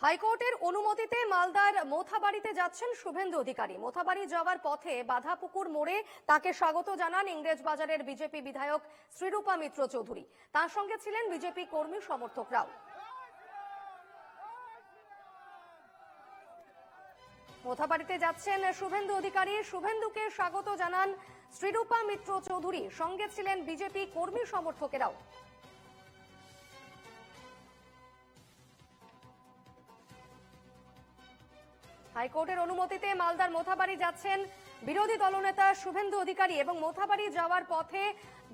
হাইকোর্টের অনুমতিতে মালদার মোথাবাড়িতে যাচ্ছেন শুভেন্দু অধিকারী। মোথাবাড়ি যাওয়ার পথে বাধাপুকুর মোড়ে তাকে স্বাগত জানান ইংরেজবাজারের বিজেপি বিধায়ক শ্রীরূপা মিত্র চৌধুরী। তার সঙ্গে ছিলেন বিজেপি কর্মী সমর্থকরাও। মোথাবাড়িতে যাচ্ছেন শুভেন্দু অধিকারী। শুভেন্দুকে স্বাগত জানান শ্রীরূপা মিত্র চৌধুরী, সঙ্গে ছিলেন বিজেপি কর্মী সমর্থকেরাও। হাইকোর্টের অনুমতিতে মালদার মোথাবাড়ি যাচ্ছেন বিরোধী দলনেতা শুভেন্দু অধিকারী এবং মোথাবাড়ি যাওয়ার পথে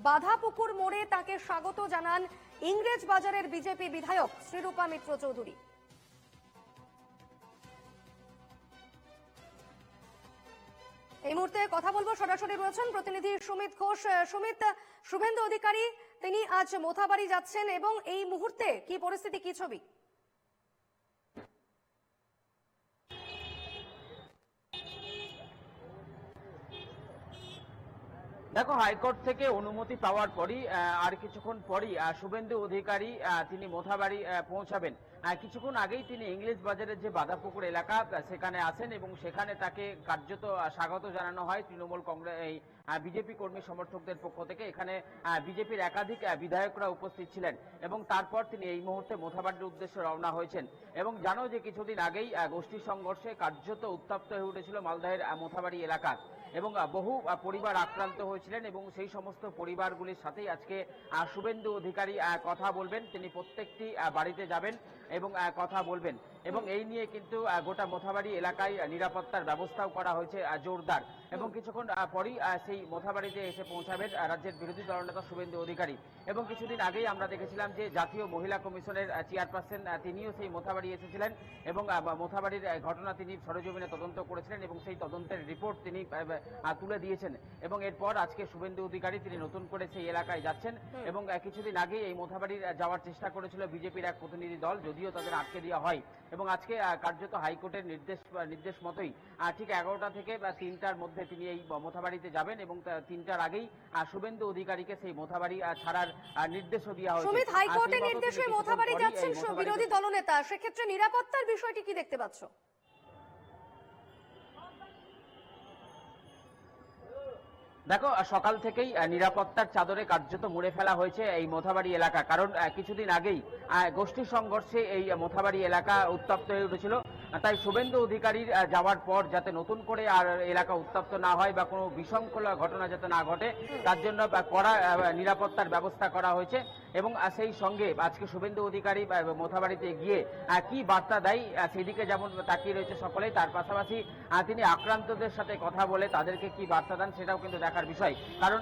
বাধাপুকুর মোড়ে তাকে স্বাগত জানান ইংরেজবাজারের বিজেপি বিধায়ক শ্রীরূপা মিত্র চৌধুরী। এই মুহূর্তে কথা বলবো, সরাসরি রয়েছেন প্রতিনিধি সুমিত ঘোষ। সুমিত, শুভেন্দু অধিকারী তিনি আজ মোথাবাড়ি যাচ্ছেন এবং এই মুহূর্তে কি পরিস্থিতি, কি ছবি? দেখো, হাইকোর্ট থেকে অনুমতি পাওয়ার পরই আর কিছুক্ষণ পরই শুভেন্দু অধিকারী তিনি মোথাবাড়ি পৌঁছাবেন। কিছুক্ষণ আগেই তিনি ইংলিশ বাজারের যে বাধাপুকুর এলাকা সেখানে আসেন এবং সেখানে তাকে কার্যত স্বাগত জানানো হয় তৃণমূল কংগ্রেস বিজেপি কর্মী সমর্থকদের পক্ষ থেকে। এখানে বিজেপির একাধিক বিধায়করা উপস্থিত ছিলেন এবং তারপর তিনি এই মুহূর্তে মোথাবাড়ির উদ্দেশ্যে রওনা হয়েছেন। এবং জানো যে কিছুদিন আগেই গোষ্ঠী সংঘর্ষে কার্যত উত্তপ্ত হয়ে উঠেছিল মালদহের মোথাবাড়ি এলাকা এবং বহু পরিবার আক্রান্ত হয়েছিলেন এবং সেই সমস্ত পরিবারগুলির সাথেই আজকে শুভেন্দু অধিকারী কথা বলবেন। তিনি প্রত্যেকটি বাড়িতে যাবেন এবং কথা বলবেন এবং এই নিয়ে কিন্তু গোটা মোথাবাড়ি এলাকায় নিরাপত্তার ব্যবস্থাও করা হয়েছে জোরদার। এবং কিছুক্ষণ পরই সেই মোথাবাড়িতে এসে পৌঁছাবেন রাজ্যের বিরোধী দলনেতা শুভেন্দু অধিকারী। এবং কিছুদিন আগেই আমরা দেখেছিলাম যে জাতীয় মহিলা কমিশনের চেয়ারপারসন তিনিও সেই মোথাবাড়ি এসেছিলেন এবং মোথাবাড়ির ঘটনা তিনি সরেজমিনে তদন্ত করেছিলেন এবং সেই তদন্তের রিপোর্ট তিনি তুলে দিয়েছেন। এবং এরপর আজকে শুভেন্দু অধিকারী তিনি নতুন করে সেই এলাকায় যাচ্ছেন এবং কিছুদিন আগেই এই মোথাবাড়ির যাওয়ার চেষ্টা করেছিল বিজেপির এক প্রতিনিধি দল, যদিও তাদের আটকে দেওয়া হয়। এবং আজকে কার্যত হাইকোর্টের নির্দেশ মতোই ঠিক 11টা থেকে 3টার মধ্যে তিনি এই মোথাবাড়িতে যাবেন এবং 3টার আগেই শুভেন্দু অধিকারীকে সেই মোথাবাড়ি ছাড়ার নির্দেশও দেওয়া হয়েছে। সুমিত, হাইকোর্টের নির্দেশে মোথাবাড়ি যাচ্ছেন বিরোধী দলনেতা, সেক্ষেত্রে নিরাপত্তার বিষয়টি কি দেখতে পাচ্ছ? দেখো, সকাল থেকেই নিরাপত্তার চাদরে কার্যত মুড়ে ফেলা হয়েছে এই মোথাবাড়ি এলাকা। কারণ কিছুদিন আগেই গোষ্ঠী সংঘর্ষে এই মোথাবাড়ি এলাকা উত্তপ্ত হয়ে উঠেছিল। তাই শুভেন্দু অধিকারীর যাওয়ার পর যাতে নতুন করে আর এলাকা উত্তপ্ত না হয় বা কোনো বিশৃঙ্খলা ঘটনা যাতে না ঘটে তার জন্য কড়া নিরাপত্তার ব্যবস্থা করা হয়েছে। এবং সেই সঙ্গে আজকে শুভেন্দু অধিকারী মোথাবাড়িতে গিয়ে কি বার্তা দেয় সেদিকে যেমন তাকিয়ে রয়েছে সকলেই, তার পাশাপাশি তিনি আক্রান্তদের সাথে কথা বলে তাদেরকে কি বার্তা দেন সেটাও কিন্তু দেখার বিষয়। কারণ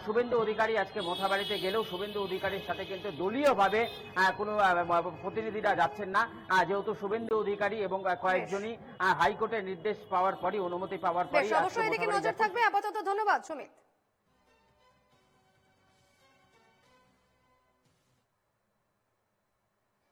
শুভেন্দু অধিকারী আজকে মোথাবাড়িতে গেলেও শুভেন্দু অধিকারীর সাথে কিন্তু দলীয়ভাবে কোনো প্রতিনিধিরা যাচ্ছেন না, যেহেতু শুভেন্দু অধিকারী এবং কয়েকজনই হাইকোর্টের নির্দেশ পাওয়ার পরই, অনুমতি পাওয়ার পরই। অবশ্যই এদিকে নজর থাকবে। আপাতত ধন্যবাদ সুমিত।